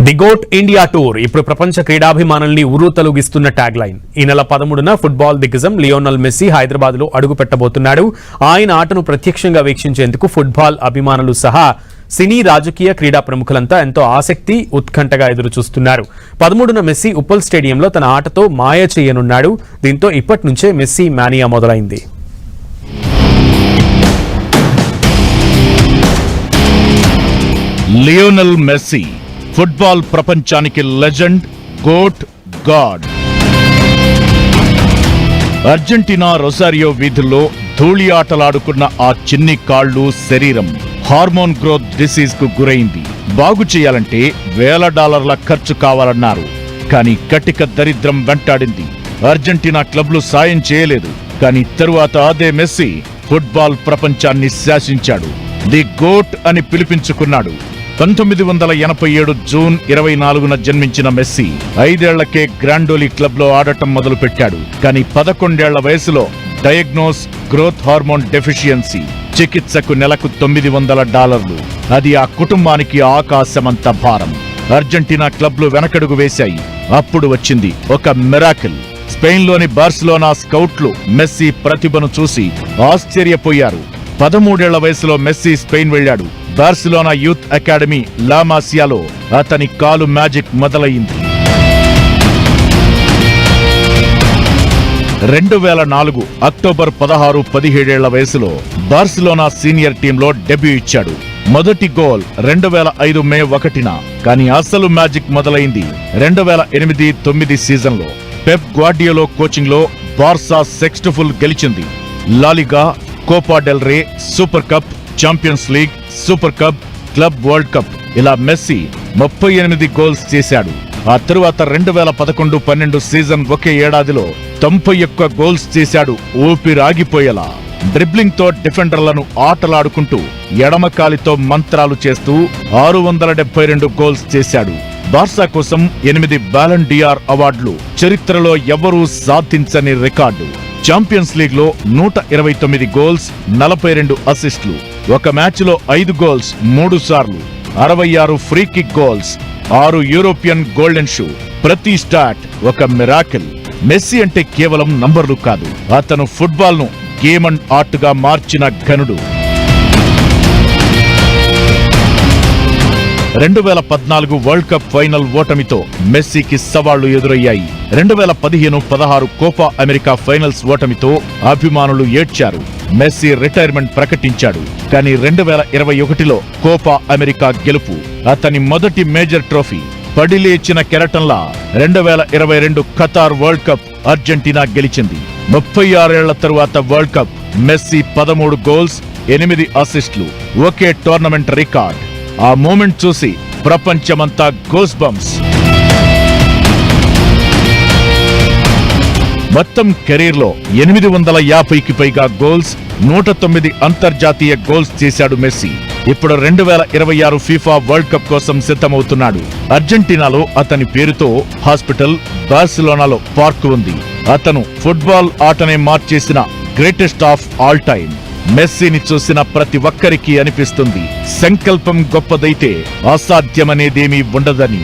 The goat India tour ఇప్పుడు ప్రపంచ క్రీడాభిమానుల్ని ఉర్రూతలూగిస్తున్న tag line. ఈ నెల 13న ఫుట్బాల్ దిగ్గజం లియోనల్ మెస్సీ హైదరాబాద్ లో అడుగు పెట్టబోతున్నాడు. ఆయన ఆటను ప్రత్యక్షంగా వీక్షించేందుకు ఫుట్బాల్ అభిమానులు సహా సినీ రాజకీయ క్రీడా ప్రముఖులంతా ఎంతో ఆసక్తి ఉత్కంఠగా ఎదురు చూస్తున్నారు. 13న మెస్సీ ఉప్పల్ స్టేడియంలో తన ఆటతో మాయ చేయనున్నాడు. దీంతో ఇప్పటి నుంచే మెస్సీ మానియా మొదలైంది. లియోనల్ మెస్సీ ఫుట్బాల్ ప్రపంచానికి legend, goat, god. Argentina Rosario వీధుల్లో ధూళి ఆటలాడుకున్న ఆ చిన్ని కాళ్ళు, శరీరం హార్మోన్ గ్రోత్ డిసీజ్ కు గురైంది. బాగు చేయాలంటే $1,000 ఖర్చు కావాలన్నారు. కానీ కటిక దరిద్రం వెంటాడింది. అర్జెంటీనా క్లబ్లు సాయం చేయలేదు. కానీ తరువాత అదే మెస్సీ ఫుట్బాల్ ప్రపంచాన్ని శాసించాడు. ది గోట్ అని పిలిపించుకున్నాడు. 1987 జూన్ 24న జన్మించిన మెస్సీ 5 ఏళ్లకే గ్రాండోలీ క్లబ్ లో ఆడటం మొదలుపెట్టాడు. కానీ 11 ఏళ్ల వయసులో డయాగ్నోస్ గ్రోత్ హార్మోన్ డెఫిషియన్సీ. చికిత్సకు నెలకు $900. అది ఆ కుటుంబానికి ఆకాశమంత భారం. అర్జెంటీనా క్లబ్లు వెనకడుగు వేశాయి. అప్పుడు వచ్చింది ఒక మిరాకిల్. స్పెయిన్లోని బార్సిలోనా స్కౌట్లు మెస్సీ ప్రతిభను చూసి ఆశ్చర్యపోయారు. 13 ఏళ్ల వయసులో మెస్సీ స్పెయిన్ వెళ్లాడు. బార్సిలోనా యూత్ అకాడమీ లా మాసియాలో అతని కాలు మ్యాజిక్ మొదలయ్యింది. 2004 అక్టోబర్ 16, 17 ఏళ్ల వయసులో బార్సిలోనా సీనియర్ టీంలో డెబ్యూ ఇచ్చాడు. మొదటి గోల్ 2005 మే 1న. కానీ అసలు మ్యాజిక్ మొదలైంది 2008-9 సీజన్లో. పెప్ గ్వార్డియోలో కోచింగ్ లో బార్సా సెక్స్టఫుల్ గెలిచింది. La Liga, Copa del Rey, Super Cup, Champions League, Super Cup, Club World Cup ఇలా మెస్సీ 38 గోల్స్ చేశాడు. ఆ తరువాత 2011-12 సీజన్ ఒకే ఏడాదిలో 91 గోల్స్ చేశాడు. ఊపిరాగిపోయేలా డ్రిబ్లింగ్ తో డిఫెండర్లను ఆటలాడుకుంటూ ఎడమకాలితో మంత్రాలు చేస్తూ 672 గోల్స్ చేశాడు. బార్సా కోసం 8 బాలన్ డిఆర్ అవార్డులు చరిత్రలో ఎవరూ సాధించని రికార్డు. ఛాంపియన్స్ లీగ్ లో 129 గోల్స్, 42 అసిస్టులు. ఒక మ్యాచ్ లో 5 గోల్స్ 3 సార్లు, 66 free kick goals, 6 European golden shoe. ప్రతి స్టాట్ ఒక మిరాకిల్. మెస్సీ అంటే కేవలం నంబర్లు కాదు, అతను ఫుట్బాల్ ను గేమ్ అండ్ ఆర్ట్ గా మార్చిన ఘనుడు. 2014 వరల్డ్ కప్ ఫైనల్ ఓటమితో మెస్సీకి సవాళ్లు ఎదురయ్యాయి. 2015-16 కోపా అమెరికా ఫైనల్స్ ఓటమితో అభిమానులు ఏడ్చారు. మెస్సీ రిటైర్మెంట్ ప్రకటించాడు. కానీ 2021లో కోపా అమెరికా గెలుపు అతని మొదటి మేజర్ ట్రోఫీ. పడిలేచిన కెరటంలా 2022 ఖతార్ వరల్డ్ కప్ అర్జెంటీనా గెలిచింది. 36 ఏళ్ల తరువాత వరల్డ్ కప్. మెస్సీ 13 గోల్స్, 8 అసిస్టులు. ఒకే టోర్నమెంట్ రికార్డ్. ఆ మూమెంట్ చూసి ప్రపంచమంతా గోస్ బంప్స్. మొత్తం కెరీర్ లో 850కి పైగా గోల్స్, 109 అంతర్జాతీయ గోల్స్ చేశాడు మెస్సీ. ఇప్పుడు 2026 ఫీఫా వరల్డ్ కప్ కోసం సిద్ధమవుతున్నాడు. అర్జెంటీనాలో అతని పేరుతో హాస్పిటల్, బార్సిలోనాలో పార్క్ ఉంది. అతను ఫుట్బాల్ ఆటనే మార్చేసిన గ్రేటెస్ట్ ఆఫ్ ఆల్ టైమ్. మెస్సీని చూసిన ప్రతి ఒక్కరికి అనిపిస్తుంది సంకల్పం గొప్పదైతే అసాధ్యమనేదేమీ ఉండదని.